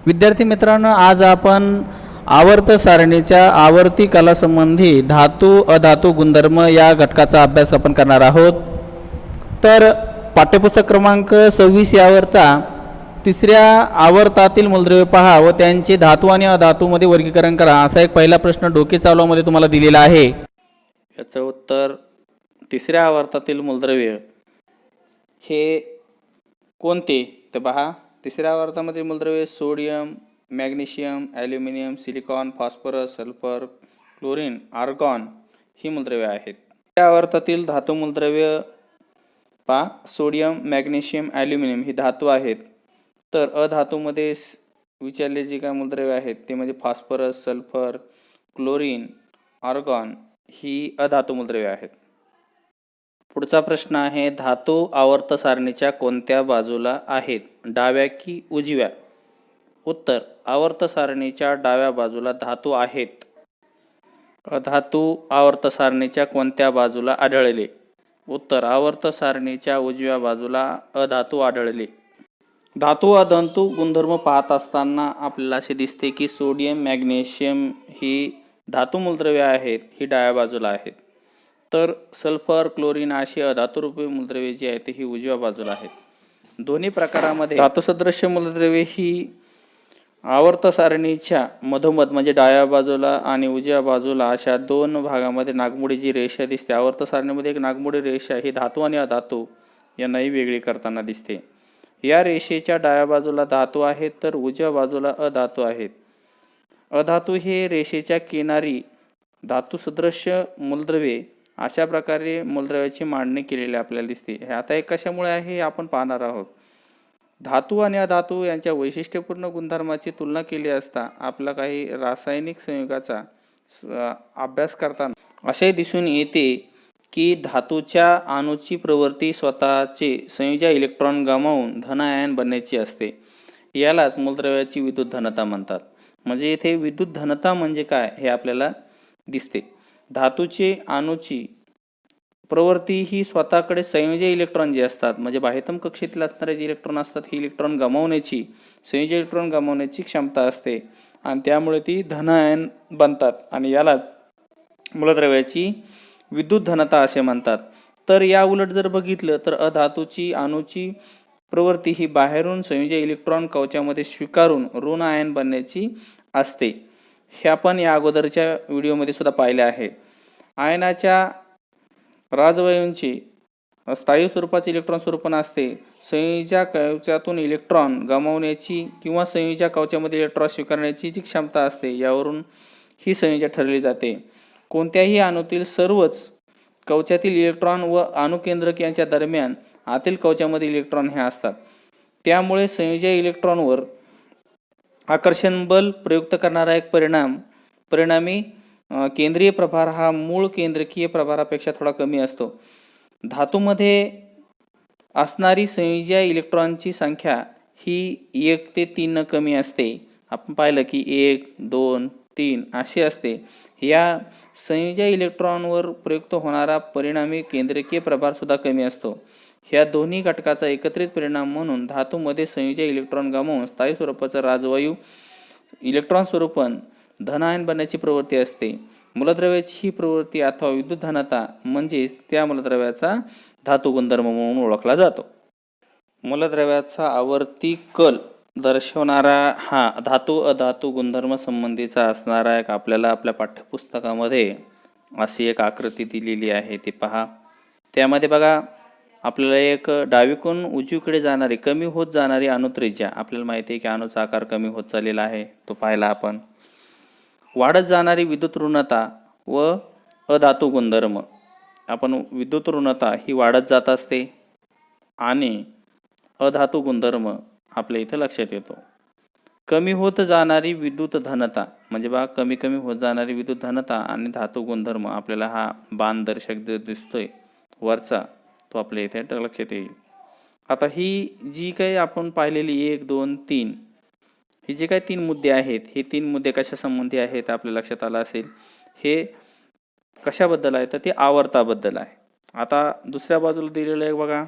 विद्यार्थी मित्रांनो, आज आपण आवर्त सारणीच्या आवर्ती कालासंबंधी धातू अधातू गुणधर्म या घटकाचा अभ्यास आपण करणार आहोत। तर पाठ्यपुस्तक क्रमांक 26 यावरचा तिसऱ्या आवर्तातील मूलद्रव्ये पहा व त्यांचे धातू आणि अधातूमध्ये वर्गीकरण करा असा एक पहिला प्रश्न डोके चालवामध्ये तुम्हाला दिलेला आहे। याचं उत्तर तिसऱ्या आवर्तातील मूलद्रव्य हे कोणते ते पहा। तिसऱ्या आवर्तामधील मूलद्रव्ये sodium, magnesium, aluminium, silicon, phosphorus, sulphur, chlorine, argon ही मूलद्रव्ये आहेत। तिसऱ्या आवर्तातील धातू मूलद्रव्य पहा, सोडियम, मॅग्नेशियम, ॲल्युमिनियम ही धातू आहेत। तर अधातूमध्ये विचारले जे काय मूलद्रव्ये आहेत ते म्हणजे फॉस्फरस, सल्फर, क्लोरीन, आर्गॉन ही अधातू मूलद्रव्ये आहेत। पुढचा प्रश्न आहे, धातू आवर्त सारणीच्या कोणत्या बाजूला आहेत, डाव्या की उजव्या? उत्तर, आवर्त सारणीच्या डाव्या बाजूला धातू आहेत। अधातू आवर्त सारणीच्या कोणत्या बाजूला आढळले? उत्तर, आवर्त सारणीच्या उजव्या बाजूला अधातू आढळले। धातू अधातू गुणधर्म पाहत असताना आपल्याला असे दिसते की सोडियम, मॅग्नेशियम ही धातू मूलद्रव्ये आहेत, ही डाव्या बाजूला आहेत। तर सल्फर, क्लोरीन अशी अधातुरूपी मूलद्रव्ये जी आहेत ही उजव्या बाजूला आहेत। दोन्ही प्रकारामध्ये धातुसदृश्य मूलद्रव्ये ही आवर्त सारणीच्या मधोमध म्हणजे डाव्या बाजूला आणि उजव्या बाजूला अशा दोन भागामध्ये नागमोडी जी रेषा दिसते, आवर्त सारणीमध्ये एक नागमोडी रेषा ही धातू आणि अधातू यांनाही वेगळी करताना दिसते। या रेषेच्या डाव्या बाजूला धातू आहेत तर उजव्या बाजूला अधातू आहेत। अधातू हे रेषेच्या किनारी धातुसदृश्य मूलद्रव्ये अशा प्रकारे मूलद्रव्याची मांडणी केलेली आपल्याला दिसते। हे आता एक कशामुळे आहे हे आपण पाहणार आहोत। धातू आणि अधातू यांच्या वैशिष्ट्यपूर्ण गुणधर्माची तुलना केली असता आपला काही रासायनिक संयुगाचा अभ्यास करताना असे दिसून येते की धातूच्या अणूची प्रवृत्ती स्वतःचे संयोजी इलेक्ट्रॉन गमावून धन आयन बनण्याची असते। यालाच मूलद्रव्याची विद्युत धनता म्हणतात। म्हणजे येथे विद्युत धनता म्हणजे काय हे आपल्याला दिसते। धातूचे अणूची प्रवृत्ती ही स्वतःकडे संयोजी इलेक्ट्रॉन जे असतात म्हणजे बाह्यतम कक्षेतील असणारे जे इलेक्ट्रॉन असतात ही इलेक्ट्रॉन गमावण्याची संयोजी इलेक्ट्रॉन गमावण्याची क्षमता असते आणि त्यामुळे ती धन आयन बनतात आणि यालाच मूलद्रव्याची विद्युत धनता असे म्हणतात। तर या उलट जर बघितलं तर अधातूची अणूची प्रवृत्ती ही बाहेरून संयोजी इलेक्ट्रॉन कवचामध्ये स्वीकारून ऋण आयन बनण्याची असते। हे आपण या अगोदरच्या व्हिडिओमध्ये सुद्धा पाहिले आहे। आयनाच्या राजवायूंची स्थायी स्वरूपाचे इलेक्ट्रॉन स्वरूपण असते। संयोजीच्या कवचातून इलेक्ट्रॉन गमावण्याची किंवा संयोजीच्या कवचामध्ये इलेक्ट्रॉन स्वीकारण्याची जी क्षमता असते यावरून ही संयोजी ठरवली जाते। कोणत्याही अणूतील सर्वच कवचातील इलेक्ट्रॉन व अणुकेंद्रक यांच्या दरम्यान आतील कवचामध्ये इलेक्ट्रॉन हे असतात। त्यामुळे संयोजी इलेक्ट्रॉनवर आकर्षण बल प्रयुक्त करणारा एक परिणामी केंद्रीय प्रभार हा मूळ केंद्रकीय प्रभारापेक्षा थोडा कमी असतो। धातूमध्ये असणारी संयोजी इलेक्ट्रॉनची संख्या ही 1 ते 3 न कमी असते। आपण पाहिलं की 1, 2, 3 अशी असते। या संयोजी इलेक्ट्रॉनवर प्रयुक्त होणारा परिणामी केंद्रकीय प्रभार सुद्धा कमी असतो। ह्या दोन्ही घटकाचा एकत्रित परिणाम म्हणून धातूमध्ये संयोजी इलेक्ट्रॉन गमावून स्थायी स्वरूपाचा राजवायू इलेक्ट्रॉन स्वरूपन धन आयन बनण्याची प्रवृत्ती असते। मूलद्रव्याची ही प्रवृत्ती अथवा विद्युत धनता म्हणजेच त्या मूलद्रव्याचा धातू गुणधर्म म्हणून ओळखला जातो। मूलद्रव्याचा आवर्ती कल दर्शवणारा हा धातू अधातू गुणधर्म संबंधीचा असणारा एक आपल्याला आपल्या पाठ्यपुस्तकामध्ये अशी एक आकृती दिलेली आहे ती पहा। त्यामध्ये बघा आपल्याला एक डावीकडून उजवीकडे जाणारी कमी होत जाणारी अणुत्रिज्या आपल्याला माहिती आहे की अणूचा आकार कमी होत चाललेला आहे तो पाहिला आपण। वाढत जाणारी विद्युत ऋणता व अधातू गुणधर्म आपण विद्युत ऋणता ही वाढत जात असते आणि अधातू गुणधर्म आपल्या इथं लक्षात येतो। कमी होत जाणारी विद्युत धनता म्हणजे बघा कमी होत जाणारी विद्युत धनता आणि धातू गुणधर्म आपल्याला हा बाण दर्शक दिसतोय वरचा तो आपल्या इथे लक्षात येईल। आता ही जी काही आपण पाहिलेली 1, 2, 3 हे जे काही 3 मुद्दे आहेत हे 3 मुद्दे कशा संबंधी आहेत आपल्या लक्षात आलं असेल। हे कशाबद्दल आहे तर ते आवर्ताबद्दल आहे। आता दुसऱ्या बाजूला दिलेलं आहे बघा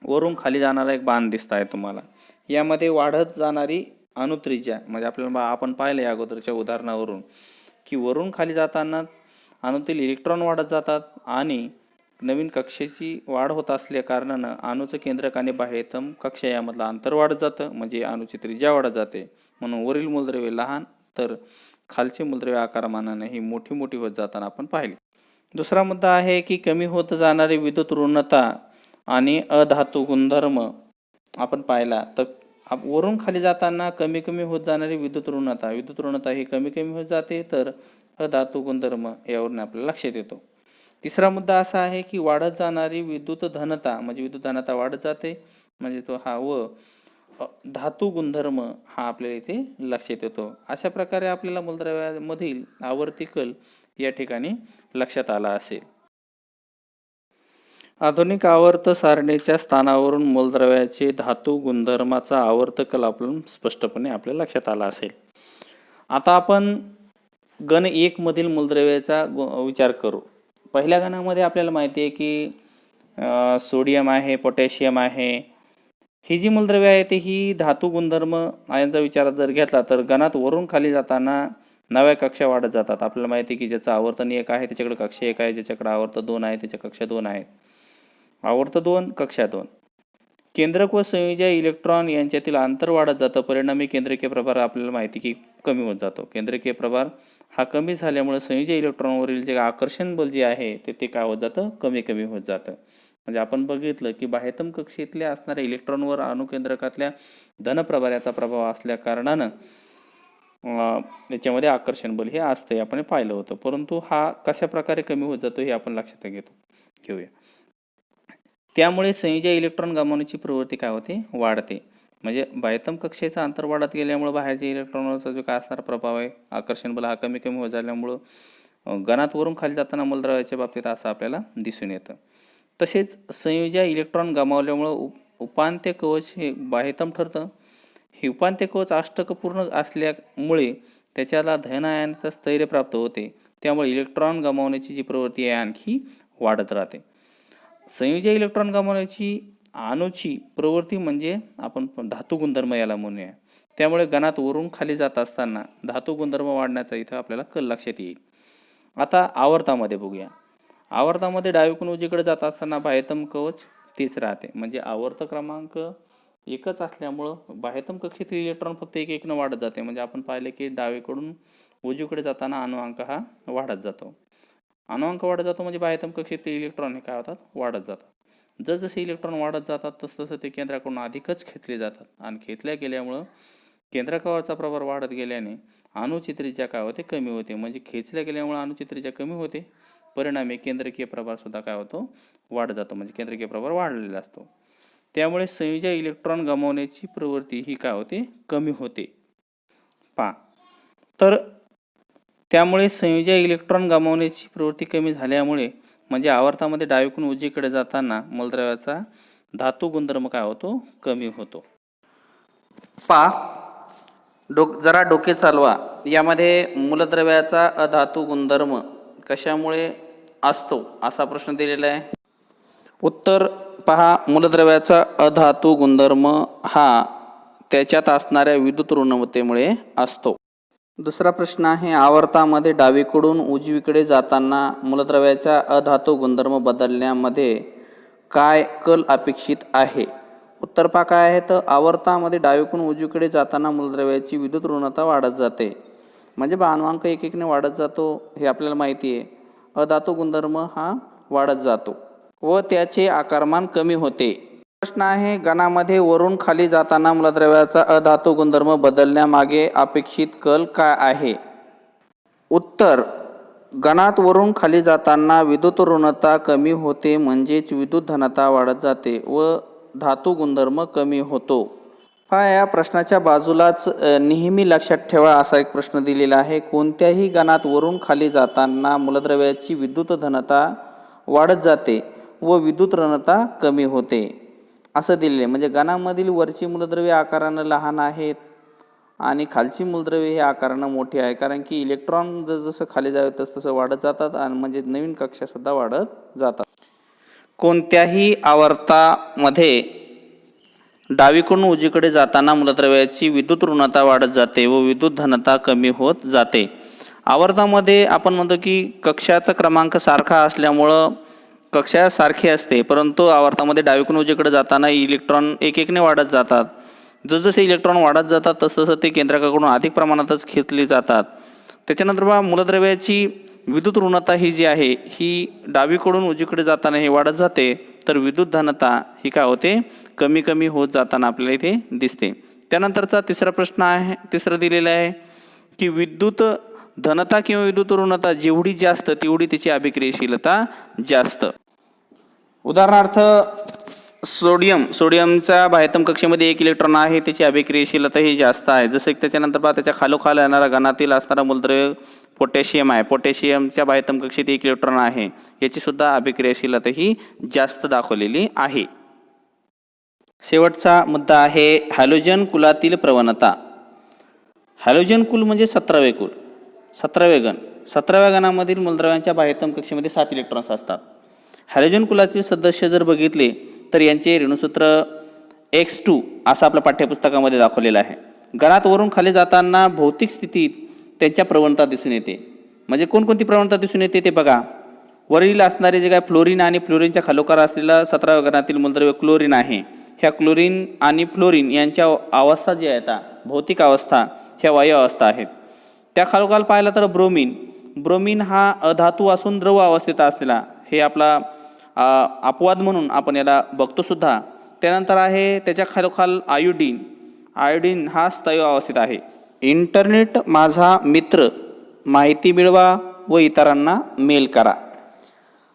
वरून खाली जाणारा एक बाण दिसत आहे तुम्हाला। यामध्ये वाढत जाणारी अणुत्रिज्या म्हणजे आपल्याला आपण पाहिलं या अगोदरच्या उदाहरणावरून की वरून खाली जाताना अणूतील इलेक्ट्रॉन वाढत जातात आणि नवीन कक्षेची वाढ होत असल्या कारणानं अणूचं केंद्रक आणि बाह्यतम कक्षा यामधलं अंतर वाढत जातं, म्हणजे अणूची त्रिज्या वाढत जाते. म्हणून वरील मूलद्रव्ये लहान तर खालचे मूलद्रव्ये आकारमानाने ही मोठी मोठी होत जाताना आपण पाहिले. दुसरा मुद्दा आहे की कमी होत जाणारी विद्युत ऋणता आणि अधातू गुणधर्म आपण पाहिला तर वरून खाली जाताना कमी कमी होत जाणारी विद्युत ऋणता ही कमी कमी होत जाते, तर अधातू गुणधर्म यावरून आपल्याला लक्षात येतो. तिसरा मुद्दा असा आहे की वाढत जाणारी विद्युत धनता म्हणजे विद्युत धनता वाढत जाते, म्हणजे तो हा व धातू गुणधर्म हा आपल्याला इथे लक्षात येतो. अशा प्रकारे आपल्याला मूलद्रव्यामधील आवर्ती कल या ठिकाणी लक्षात आला असेल. आधुनिक आवर्त सारणीच्या स्थानावरून मूलद्रव्याचे धातू गुणधर्माचा आवर्त कल आपण स्पष्टपणे आपल्या लक्षात आला असेल. आता आपण गण 1 मधील मूलद्रव्याचा विचार करू. पहिल्या गणामध्ये आपल्याला माहिती आहे की सोडियम आहे, पोटॅशियम आहे. ही जी मूलद्रव्ये आहेत ही धातू गुणधर्म यांचा विचार जर घेतला तर गणात वरून खाली जाताना नव्या कक्षा वाढत जातात. आपल्याला माहिती आहे की ज्याचं आवर्तन 1 आहे त्याच्याकडे कक्षा 1 आहे, ज्याच्याकडे आवर्त 2 आहे त्याच्या कक्षा 2 आहेत. आवर्त 2 कक्षा 2. केंद्रक व संयोजी इलेक्ट्रॉन यांच्यातील अंतर वाढत जातं, परिणामी केंद्रकीय प्रभार आपल्याला माहिती की कमी होत जातो. केंद्रकीय प्रभार हा कमी झाल्यामुळे संयोजी इलेक्ट्रॉनवरील जे आकर्षण बल जे आहे ते काय होत जातं, कमी कमी होत जातं. म्हणजे आपण बघितलं की बाह्यतम कक्षेतल्या असणाऱ्या इलेक्ट्रॉनवर अणुकेंद्रकातल्या धनप्रभाराचा प्रभाव असल्या कारणानं त्याच्यामध्ये आकर्षण बल हे असते आपण पाहिलं होतं. परंतु हा कशा प्रकारे कमी होत जातो हे आपण लक्षात घेऊया. त्यामुळे संयोजी इलेक्ट्रॉन गमावण्याची प्रवृत्ती काय होते, वाढते. म्हणजे बाह्यतम कक्षेचं अंतर वाढत गेल्यामुळे बाहेरच्या इलेक्ट्रॉनवरचा जो काय असणारा प्रभाव आहे, आकर्षण बल हा कमी कमी होत झाल्यामुळं गणात वरून खाली जाताना मूलद्रव्याच्या बाबतीत असं आपल्याला दिसून येतं. तसेच संयोजी इलेक्ट्रॉन गमावल्यामुळं उपांत्य कवच हे बाह्यतम ठरतं. हे उपांत्य कवच अष्टकपूर्ण असल्यामुळे त्याच्याला धन आयनाचं स्थैर्य प्राप्त होते. त्यामुळे इलेक्ट्रॉन गमावण्याची जी प्रवृत्ती आहे आणखी वाढत राहते. संयोजी इलेक्ट्रॉन गमावण्याची अणूची प्रवृत्ती म्हणजे आपण धातू गुणधर्म याला म्हणूया. त्यामुळे गणात वरून खाली जात असताना धातू गुणधर्म वाढण्याचा इथं आपल्याला कल लक्षात येईल. आता आवर्तामध्ये बघूया. आवर्तामध्ये डावीकडून उजवीकडे जात असताना बाह्यतम कवच तेच राहते. म्हणजे आवर्त क्रमांक 1च असल्यामुळं बाह्यतम कक्षेतील इलेक्ट्रॉन फक्त 1-1 वाढत जाते. म्हणजे आपण पाहिले की डावीकडून उजवीकडे जाताना अणुअंक हा वाढत जातो. अणुअंक वाढत जातो म्हणजे बाह्यतम कक्षेतील इलेक्ट्रॉन हे काय होतात, वाढत जातात. जसजसे इलेक्ट्रॉन वाढत जातात तसतसं ते केंद्राकडून अधिकच खेचले जातात आणि खेचल्या गेल्यामुळं केंद्रकावरचा प्रभार वाढत गेल्याने अणुची त्रिज्या काय होते, कमी होते. म्हणजे खेचल्या गेल्यामुळे अणुची त्रिज्या कमी होते, परिणामी केंद्रकीय प्रभार सुद्धा काय होतो, वाढत जातो. म्हणजे केंद्रकीय प्रभार वाढलेला असतो. त्यामुळे संयोजी इलेक्ट्रॉन गमावण्याची प्रवृत्ती ही काय होते, कमी होते. तर त्यामुळे संयोजी इलेक्ट्रॉन गमावण्याची प्रवृत्ती कमी झाल्यामुळे म्हणजे आवर्तामध्ये डावीकडून उजवीकडे जाताना मूलद्रव्याचा धातू गुणधर्म काय होतो, कमी होतो. जरा डोके चालवा. यामध्ये मूलद्रव्याचा अधातू गुणधर्म कशामुळे असतो असा प्रश्न दिलेला आहे. उत्तर पहा, मूलद्रव्याचा अधातू गुणधर्म हा त्याच्यात असणाऱ्या विद्युत ऋणतेमुळे असतो. दुसरा प्रश्न आहे, आवर्तामध्ये डावीकडून उजवीकडे जाताना मूलद्रव्याचा अधातू गुणधर्म बदलण्यामध्ये काय कल अपेक्षित आहे. उत्तर पहा काय आहे, तर आवर्तामध्ये डावीकडून उजवीकडे जाताना मूलद्रव्याची विद्युत ऋणता वाढत जाते. म्हणजे अणुअंक 1-1 वाढत जातो हे आपल्याला माहिती आहे. अधातू गुणधर्म हा वाढत जातो व त्याचे आकारमान कमी होते. प्रश्न आहे, गणामध्ये वरून खाली जाताना मूलद्रव्याचा अधातू गुणधर्म बदलण्यामागे अपेक्षित कल काय आहे. उत्तर, गणात वरून खाली जाताना विद्युत ऋणता कमी होते म्हणजेच विद्युत धनता वाढत जाते व धातू गुणधर्म कमी होतो. या प्रश्नाच्या बाजूलाच नेहमी लक्षात ठेवा असा एक प्रश्न दिलेला आहे. कोणत्याही गणात वरून खाली जाताना मूलद्रव्याची विद्युत धनता वाढत जाते व विद्युत ऋणता कमी होते असं दिलेले. म्हणजे गणामधील वरची मूलद्रव्ये आकारानं लहान आहेत आणि खालची मूलद्रव्ये ही आकारानं मोठी आहे, कारण की इलेक्ट्रॉन जसं खाली जावे तसं वाढत जातात आणि म्हणजे नवीन कक्षा सुद्धा वाढत जातात. कोणत्याही आवर्तामध्ये डावीकडून उजवीकडे जाताना मूलद्रव्याची विद्युत ऋणता वाढत जाते व विद्युत धनता कमी होत जाते. आवर्तामध्ये आपण म्हणतो की कक्षाचा क्रमांक सारखा असल्यामुळं कक्षा सारखी असते, परंतु आवर्तामध्ये डावीकडून उजवीकडे जाताना इलेक्ट्रॉन एक एकने वाढत जातात. जसजसे इलेक्ट्रॉन वाढत जातात तसतसं ते केंद्रकाकडून अधिक प्रमाणातच खेचले जातात. त्याच्यानंतर बघा मूलद्रव्याची विद्युत ऋणता ही जी आहे ही डावीकडून उजवीकडे जाताना हे वाढत जाते, तर विद्युत धनता ही काय होते, कमी कमी होत जाताना आपल्याला इथे दिसते. त्यानंतरचा तिसरा प्रश्न आहे, तिसरं दिलेलं आहे की विद्युत धनता किंवा विद्युत ऋणता जेवढी जास्त तेवढी त्याची अभिक्रियाशीलता जास्त. उदाहरणार्थ सोडियमच्या बाह्यतम कक्षेमध्ये 1 इलेक्ट्रॉन आहे, त्याची अभिक्रियाशीलता ही जास्त आहे. जसं की त्याच्यानंतर पहा त्याच्या खालोखाल येणारा घनातील असणारा मूलद्रव्य पोटॅशियम आहे. पोटॅशियमच्या बाह्यतम कक्षेत 1 इलेक्ट्रॉन आहे, याची सुद्धा अभिक्रियाशीलता ही जास्त दाखवलेली आहे. शेवटचा मुद्दा आहे हॅलोजन कुलातील प्रवणता. हॅलोजन कुल म्हणजे 17वे कुल, 17वे गण. 17व्या गणामधील मूलद्रव्यांच्या बाह्यतम कक्षेमध्ये 7 इलेक्ट्रॉन्स असतात. हॅलोजन कुलाचे सदस्य जर बघितले तर यांचे ऋणसूत्र X2 असं आपल्या पाठ्यपुस्तकामध्ये दाखवलेलं आहे. गणात वरून खाली जाताना भौतिक स्थितीत त्यांच्या प्रवणता दिसून येते. म्हणजे कोणकोणती प्रवणता दिसून येते ते बघा. वरील असणारे जे काय फ्लोरीन आणि फ्लोरीनच्या खालोखाल असलेला 17व्या गणातील मूलद्रव्य क्लोरीन आहे. ह्या क्लोरीन आणि फ्लोरीन यांच्या अवस्था जी आहेत भौतिक अवस्था ह्या वायू अवस्था आहेत. त्या खालोखाल पाहिला तर ब्रोमीन हा अधातू असून द्रव अवस्थेत असलेला, हे आपला अपवाद म्हणून आपण याला बघतो सुद्धा. त्यानंतर आहे त्याच्या खालोखाल आयोडीन हा स्थायू अवस्थेत आहे. इंटरनेट माझा मित्र, माहिती मिळवा व इतरांना मेल करा.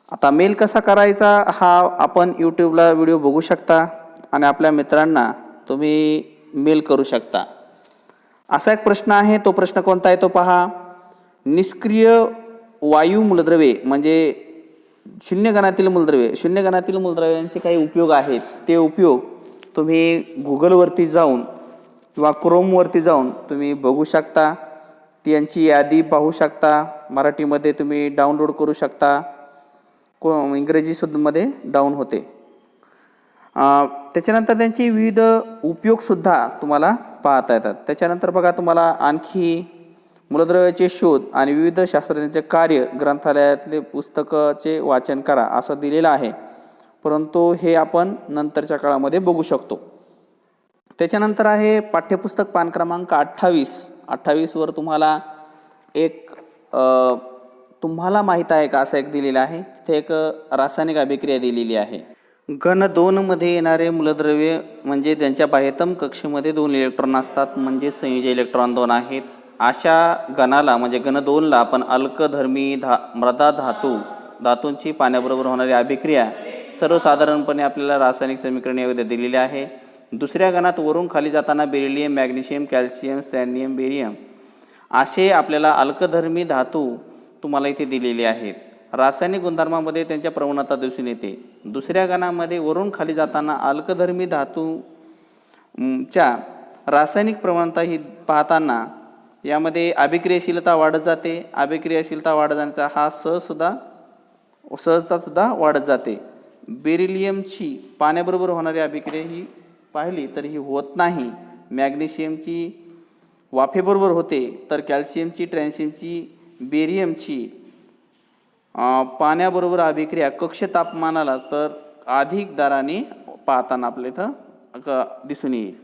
आता मेल कसा करायचा हा आपण यूट्यूबला व्हिडिओ बघू शकता आणि आपल्या मित्रांना तुम्ही मेल करू शकता. असा एक प्रश्न आहे, तो प्रश्न कोणता आहे तो पहा. निष्क्रिय वायू मूलद्रव्ये म्हणजे शून्य गणातील मूलद्रव्यांचे काही उपयोग आहेत, ते उपयोग तुम्ही गुगलवरती जाऊन किंवा क्रोमवरती जाऊन तुम्ही बघू शकता. त्यांची यादी पाहू शकता. मराठीमध्ये तुम्ही डाउनलोड करू शकता, इंग्रजीमध्ये डाऊन होते. त्याच्यानंतर त्यांचे विविध उपयोगसुद्धा तुम्हाला पाहता येतात. त्याच्यानंतर बघा तुम्हाला आणखी मूलद्रव्याचे शोध आणि विविध शास्त्रज्ञांचे कार्य ग्रंथालयातले पुस्तकाचे वाचन करा असं दिलेलं आहे, परंतु हे आपण नंतरच्या काळामध्ये बघू शकतो. त्याच्यानंतर आहे पाठ्यपुस्तक पान क्रमांक 28 वर तुम्हाला एक तुम्हाला माहीत आहे का असं एक दिलेलं आहे. तिथे एक रासायनिक अभिक्रिया दिलेली आहे. गण 2 मध्ये येणारे मूलद्रव्य म्हणजे त्यांच्या बाह्यतम कक्षेमध्ये 2 इलेक्ट्रॉन असतात, म्हणजे संयोजी इलेक्ट्रॉन 2 आहेत. अशा गणाला म्हणजे गण 2ला आपण अल्कधर्मी मृदा धातूंची पाण्याबरोबर होणारी अभिक्रिया सर्वसाधारणपणे आपल्याला रासायनिक समीकरण यामध्ये दिलेले आहे. दुसऱ्या गणात वरून खाली जाताना बेरिलियम, मॅग्नेशियम, कॅल्शियम, स्टॅन्डियम, बेरियम असे आपल्याला अल्कधर्मी धातू तुम्हाला इथे दिलेले आहेत. रासायनिक गुणधर्मामध्ये त्यांच्या प्रवणता दिसून येते. दुसऱ्या गणामध्ये वरून खाली जाताना अल्कधर्मी धातूच्या रासायनिक प्रवणता ही पाहताना यामध्ये अभिक्रियाशीलता वाढत जाते. अभिक्रियाशीलता वाढत जाण्याचा हा सहजता सुद्धा वाढत जाते. बेरिलियमची पाण्याबरोबर होणारी अभिक्रिया ही पाहिली तर ही होत नाही. मॅग्नेशियमची वाफेबरोबर होते, तर कॅल्शियमची, ट्रॅन्शियमची, बेरियमची पाण्याबरोबर अभिक्रिया कक्ष तापमानाला तर अधिक दराने पाहताना आपल्या इथं दिसून येईल.